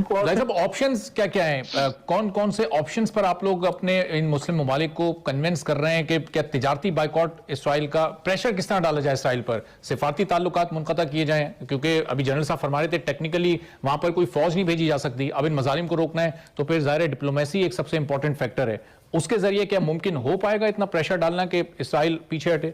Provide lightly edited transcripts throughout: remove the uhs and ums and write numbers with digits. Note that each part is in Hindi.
भाई साहब, ऑप्शंस क्या क्या हैं? कौन कौन से ऑप्शंस पर आप लोग अपने इन मुस्लिम ममालिक को कन्विंस कर रहे हैं कि क्या तिजारती बाइकॉट इसराइल का प्रेशर किस तरह डाला जाए इसराइल पर, सिफारती ताल्लुकात मुनक़ता किए जाएं? क्योंकि अभी जनरल साहब फरमा रहे थे टेक्निकली वहां पर कोई फौज नहीं भेजी जा सकती, अब इन मजालिम को रोकना है तो फिर ज़ाहिर है डिप्लोमेसी एक सबसे इंपॉर्टेंट फैक्टर है। उसके जरिए क्या मुमकिन हो पाएगा इतना प्रेशर डालना कि इसराइल पीछे हटे?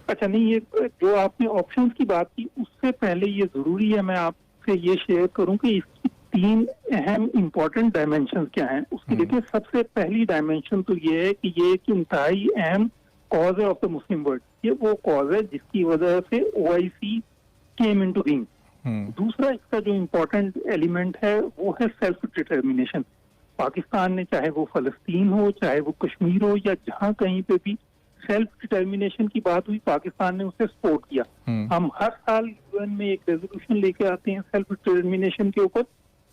अच्छा नहीं, ये जो आपने ऑप्शंस की बात की उससे पहले ये जरूरी है मैं आपसे ये शेयर करूं कि इसकी 3 अहम इंपॉर्टेंट डायमेंशन क्या हैं। उसकी देखिए, सबसे पहली डायमेंशन तो ये है कि ये एक इंतहाई अहम कॉज है ऑफ द मुस्लिम वर्ल्ड। ये वो कॉज है जिसकी वजह से OIC केम इनटू बीइंग। दूसरा इसका जो इम्पोर्टेंट एलिमेंट है वो है सेल्फ डिटर्मिनेशन। पाकिस्तान ने, चाहे वो फलस्तीन हो, चाहे वो कश्मीर हो, या जहां कहीं पे भी सेल्फ डिटर्मिनेशन की बात हुई, पाकिस्तान ने उसे सपोर्ट किया। हम हर साल UN में एक रेजोल्यूशन लेके आते हैं सेल्फ डिटर्मिनेशन के ऊपर,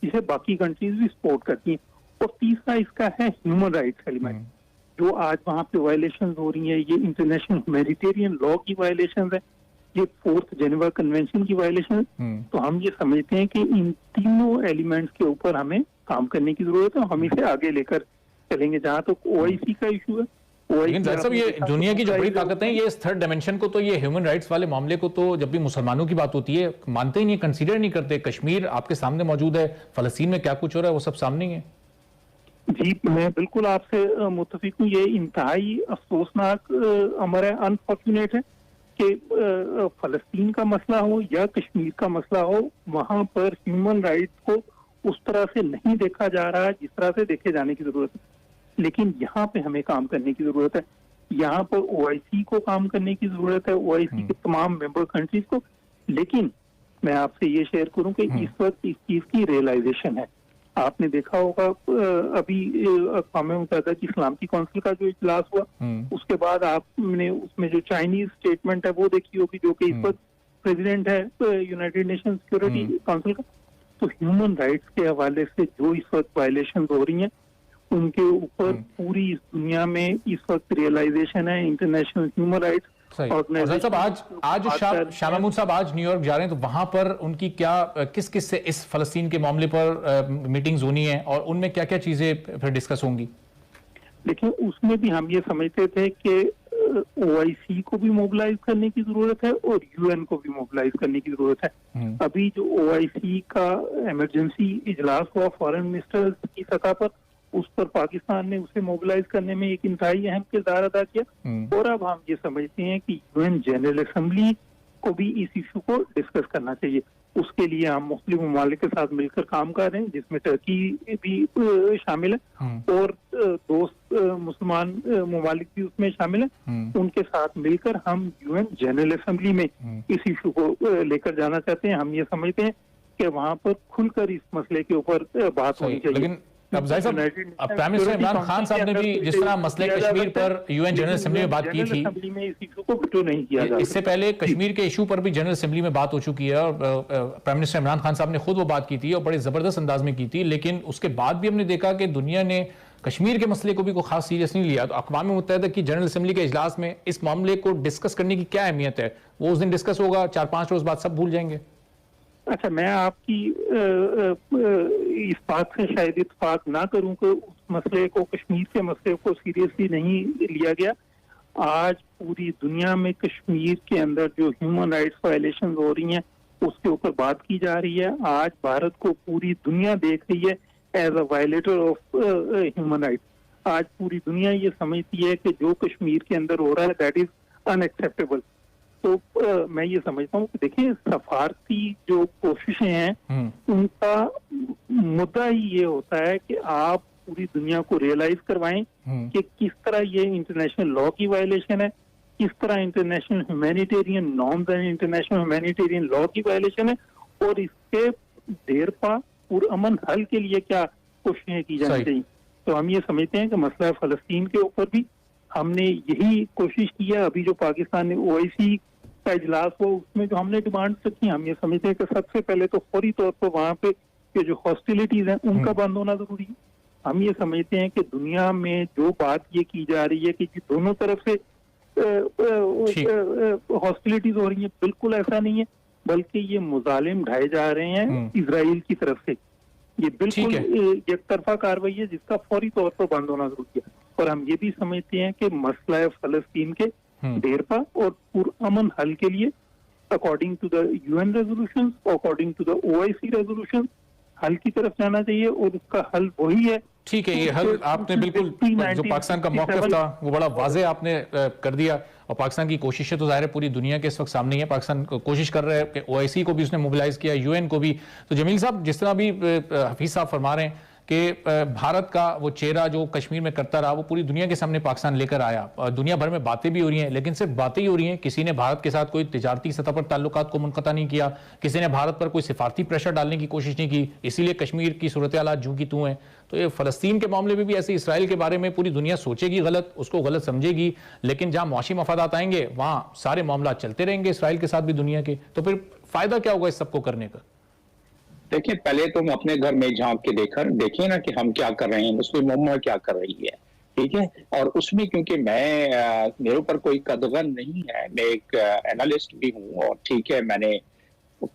जिसे बाकी कंट्रीज भी सपोर्ट करती हैं। और तीसरा इसका है ह्यूमन राइट्स एलिमेंट। जो आज वहाँ पे वायलेशन हो रही है, ये इंटरनेशनल ह्यूमैनिटेरियन लॉ की वायलेशन है, ये 4th जेनेवा कन्वेंशन की वायलेशन। तो हम ये समझते हैं कि इन तीनों एलिमेंट्स के ऊपर हमें काम करने की जरूरत है। हम इसे आगे लेकर चलेंगे। जहाँ तक OIC का इशू है, लेकिन साहब ये दुनिया की जो बड़ी ताकतें हैं, ये इस थर्ड डायमेंशन को, तो ये ह्यूमन राइट्स वाले मामले को तो जब भी मुसलमानों की बात होती है मानते ही नहीं, कंसीडर नहीं करते। कश्मीर आपके सामने मौजूद है, फलस्तीन में क्या कुछ हो रहा है वो सब सामने ही है। जी, मैं बिल्कुल आपसे मुत्तफिक हूँ। ये इंतहाई अफसोसनाक अमर है, अनफॉर्चुनेट है कि फलस्तीन का मसला हो या कश्मीर का मसला हो, वहां पर ह्यूमन राइट्स को उस तरह से नहीं देखा जा रहा है जिस तरह से देखे जाने की जरूरत है। लेकिन यहाँ पे हमें काम करने की जरूरत है। यहाँ पर OIC को काम करने की जरूरत है, OIC के तमाम मेंबर कंट्रीज को। लेकिन मैं आपसे ये शेयर करूं कि इस वक्त इस चीज की रियलाइजेशन है। आपने देखा होगा अभी अक़वाम मुत्तहिदा की सलामती काउंसिल का जो इजलास हुआ, उसके बाद आपने उसमें जो चाइनीज स्टेटमेंट है वो देखी होगी, जो कि इस वक्त प्रेसिडेंट है यूनाइटेड नेशन सिक्योरिटी काउंसिल का। तो ह्यूमन राइट्स के हवाले से जो इस वक्त वायलेशन हो रही हैं, उनके ऊपर पूरी दुनिया में इस वक्त रियलाइजेशन है। इंटरनेशनल ह्यूमन राइट्स ऑर्गेनाइजेशन आज शाह महमूद साहब आज न्यूयॉर्क जा रहे हैं, तो वहां पर उनकी क्या किस किस से इस फलस्तीन के मामले पर मीटिंग्स होनी है और उनमें क्या क्या चीजें फिर डिस्कस होंगी? देखिए, उसमें भी हम ये समझते थे कि OIC को भी मोबिलाइज करने की जरूरत है और UN को भी मोबिलाइज करने की जरूरत है। अभी जो OIC का इमरजेंसी इजलास हुआ फॉरेन मिनिस्टर्स की सतह पर, उस पर पाकिस्तान ने उसे मोबिलाइज करने में एक इंतहाई अहम किरदार अदा किया। और अब हम ये समझते हैं कि UN जनरल असेंबली को भी इस इशू को डिस्कस करना चाहिए। उसके लिए हम मुस्लिम ममालिक के साथ मिलकर काम कर रहे हैं, जिसमें टर्की भी शामिल है और दोस्त मुसलमान ममालिक भी उसमें शामिल है। उनके साथ मिलकर हम UN जनरल असेंबली में इस इशू को लेकर जाना चाहते हैं। हम ये समझते हैं कि वहाँ पर खुलकर इस मसले के ऊपर बात होनी चाहिए। अब जाहिर साहब, प्राइम मिनिस्टर इमरान खान साहब ने भी जिस तरह मसले कश्मीर पर UN जनरल असेंबली में बात की थी, इससे पहले कश्मीर के इशू पर भी जनरल असेंबली में बात हो चुकी है और प्राइम मिनिस्टर इमरान खान साहब ने खुद वो बात की थी और बड़े जबरदस्त अंदाज में की थी। लेकिन उसके बाद भी हमने देखा कि दुनिया ने कश्मीर के मसले को भी कोई खास सीरियस नहीं लिया। तो अक़वाम मुत्तहिदा की जनरल असेंबली के इजलास में इस मामले को डिस्कस करने की क्या अहमियत है? वो उस दिन डिस्कस होगा, 4-5 रोज बाद सब भूल जाएंगे। अच्छा, मैं आपकी इस बात से शायद इत्तेफाक ना करूं कि उस मसले को, कश्मीर के मसले को सीरियसली नहीं लिया गया। आज पूरी दुनिया में कश्मीर के अंदर जो ह्यूमन राइट्स वायलेशन हो रही हैं उसके ऊपर बात की जा रही है। आज भारत को पूरी दुनिया देख रही है as a violator of human rights. आज पूरी दुनिया ये समझती है कि जो कश्मीर के अंदर हो रहा है दैट इज अनएक्सेप्टेबल। तो मैं ये समझता हूँ कि देखिए, सफारती जो कोशिशें हैं उनका मुद्दा ही ये होता है कि आप पूरी दुनिया को रियलाइज करवाएं कि किस तरह ये इंटरनेशनल लॉ की वायलेशन है, किस तरह international humanitarian norms and international humanitarian law की वायलेशन है और इसके देरपा पुरअमन हल के लिए क्या कोशिशें की जानी चाहिए। तो हम ये समझते हैं कि मसला फलस्तीन के ऊपर भी हमने यही कोशिश की है। अभी जो पाकिस्तान ने OIC का इजलास हुआ उसमें जो हमने डिमांड रखी, हम ये समझते हैं कि सबसे पहले तो फौरी तौर पर वहाँ पे ये जो हॉस्टिलिटीज हैं उनका बंद होना जरूरी है। हम ये समझते हैं कि दुनिया में जो बात ये की जा रही है कि दोनों तरफ से हॉस्टिलिटीज हो रही है, बिल्कुल ऐसा नहीं है, बल्कि ये मुजालिम ढाए जा रहे हैं इजराइल की तरफ से। ये बिल्कुल एक तरफा कार्रवाई है जिसका फौरी तौर पर बंद होना जरूरी है। और हम ये भी समझते हैं कि मसला है फलस्तीन के देरपा और पुरअमन हल के लिए according to the UN resolution, according to the OIC resolution हल की तरफ जाना चाहिए और उसका हल वही है। ठीक है, ये हल आपने बिल्कुल जो पाकिस्तान का मौक़िफ़ था वो बड़ा वाज़े आपने कर दिया, और पाकिस्तान की कोशिशें तो ज़ाहिर है पूरी दुनिया के इस वक्त सामने है। पाकिस्तान कोशिश कर रहा है कि ओआईसी को भी उसने मोबिलाइज किया, यूएन को भी। तो जमील साहब, जिस तरह भी हफीज साहब फरमा रहे हैं कि भारत का वो चेहरा जो कश्मीर में करता रहा वो पूरी दुनिया के सामने पाकिस्तान लेकर आया। दुनिया भर में बातें भी हो रही हैं, लेकिन सिर्फ बातें ही हो रही हैं। किसी ने भारत के साथ कोई तिजारती सतह पर ताल्लुकात को मुनक़ता नहीं किया, किसी ने भारत पर कोई सिफारती प्रेशर डालने की कोशिश नहीं की। इसीलिए कश्मीर की सूरत हालात जूं की तूं हैं। तो ये फ़लस्तीन के मामले में भी ऐसे इसराइल के बारे में पूरी दुनिया सोचेगी गलत, उसको गलत समझेगी, लेकिन जहां मुआशी मफादात आएंगे वहां सारे मामला चलते रहेंगे इसराइल के साथ भी दुनिया के। तो फिर फायदा क्या होगा इस सबको करने का? देखिए, पहले तुम अपने घर में झांक के देखिए ना कि हम क्या कर रहे हैं, मुस्लिम उम्मा क्या कर रही है, ठीक है। और उसमें क्योंकि मेरे ऊपर कोई कदगन नहीं है, मैं एक एनालिस्ट भी हूँ, और ठीक है, मैंने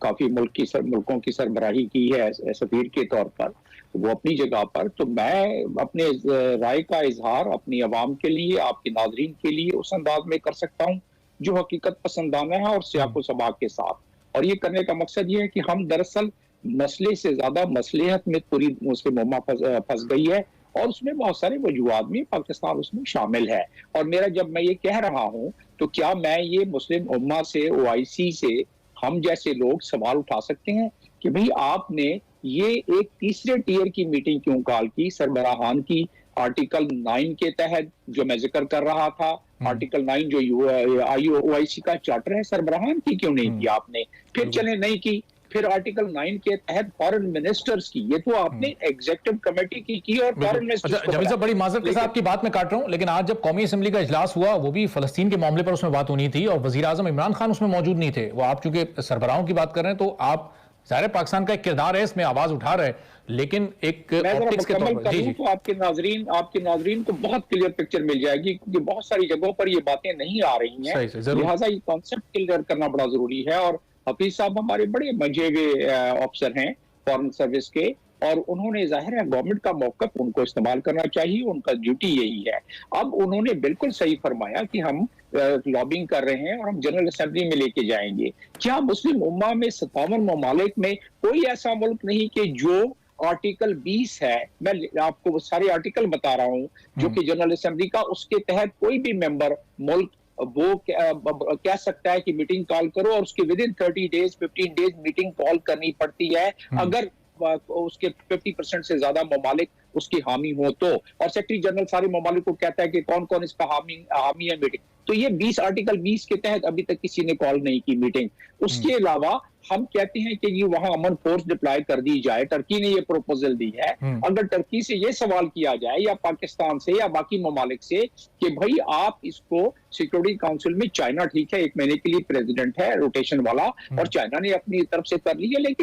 काफी मुल्कों की सरबराही की है सफीर के तौर पर, वो अपनी जगह पर। तो मैं अपने राय का इजहार अपनी आवाम के लिए, आपके नाजरीन के लिए उस अंदाज में कर सकता हूँ जो हकीकत पसंदाना है और सियाको सबाक के साथ। और ये करने का मकसद ये है कि हम दरअसल मसले से ज्यादा मसलिहत में पूरी मुस्लिम उम्मा फंस गई है, और उसमें बहुत सारे वजूहात में पाकिस्तान उसमें शामिल है। और मेरा, जब मैं ये कह रहा हूँ, तो क्या मैं ये मुस्लिम उम्मा से, ओआईसी से हम जैसे लोग सवाल उठा सकते हैं कि भाई आपने ये एक तीसरे टियर की मीटिंग क्यों कॉल की सरबराहान की? आर्टिकल 9 के तहत जो मैं जिक्र कर रहा था, आर्टिकल 9 जो ओआईसी का चार्टर है, सरबराहान की क्यों नहीं की आपने? फिर चले नहीं की, फिर आर्टिकल 9 के तहत फॉरेन मिनिस्टर्स की, ये तो आपने एग्जीक्यूटिव कमेटी की और फॉरेन मिनिस्टर्स। जमील साहब, बड़ी माजरत के साथ आपकी बात में काट रहा हूं, लेकिन आज जब कौमी असेंबली का इजलास हुआ, वो भी फलस्तीन के मामले पर उसमें बात होनी थी, और वजीर आजम इमरान खान उसमें मौजूद नहीं थे। वो आप चूंकि सरबराहों की बात कर रहे हैं, तो आप ज़ाहिर है पाकिस्तान का एक किरदार है, इसमें आवाज उठा रहे, लेकिन एक ऑप्टिक्स के तौर पर जी, तो आपके नाजरीन को बहुत क्लियर पिक्चर मिल जाएगी, क्योंकि बहुत सारी जगहों पर ये बातें नहीं आ रही हैं, लिहाजा ये कॉन्सेप्ट क्लियर करना बड़ा जरूरी है। और हफीज साहब हमारे बड़े मजे हुए ऑफिसर हैं फॉरेन सर्विस के, और उन्होंने, जाहिर है, गवर्नमेंट का मौक़िफ़ उनको इस्तेमाल करना चाहिए, उनका ड्यूटी यही है। अब उन्होंने बिल्कुल सही फरमाया कि हम लॉबिंग कर रहे हैं और हम जनरल असेंबली में लेके जाएंगे। क्या मुस्लिम उम्मा में 57 ममालिक में कोई ऐसा मुल्क नहीं कि जो आर्टिकल 20 है, मैं आपको सारे आर्टिकल बता रहा हूँ, जो कि जनरल असेंबली का, उसके तहत कोई भी मेंबर मुल्क वो कह सकता है कि मीटिंग कॉल करो, और उसके with in 30 days 15 days meeting call करनी पड़ती है अगर उसके 50% से ज्यादा ममालिक उसकी हामी हो तो। और सेक्रेटरी जनरल सारे ममालिक को कहता है कि कौन कौन इसका हामी है मीटिंग। तो ये आर्टिकल 20 के तहत अभी तक किसी ने कॉल नहीं की मीटिंग। उसके अलावा हम कहते हैं कि ये वहां अमन फोर्स डिप्लॉय कर दी जाए, टर्की ने ये प्रपोजल दी है। अगर टर्की से ये सवाल किया जाए, या पाकिस्तान से, या बाकी ममालिक से, कि भाई आप इसको सिक्योरिटी काउंसिल में, चाइना ठीक है 1 महीने के लिए प्रेसिडेंट है रोटेशन वाला, और चाइना ने अपनी तरफ से कर ली है, लेकिन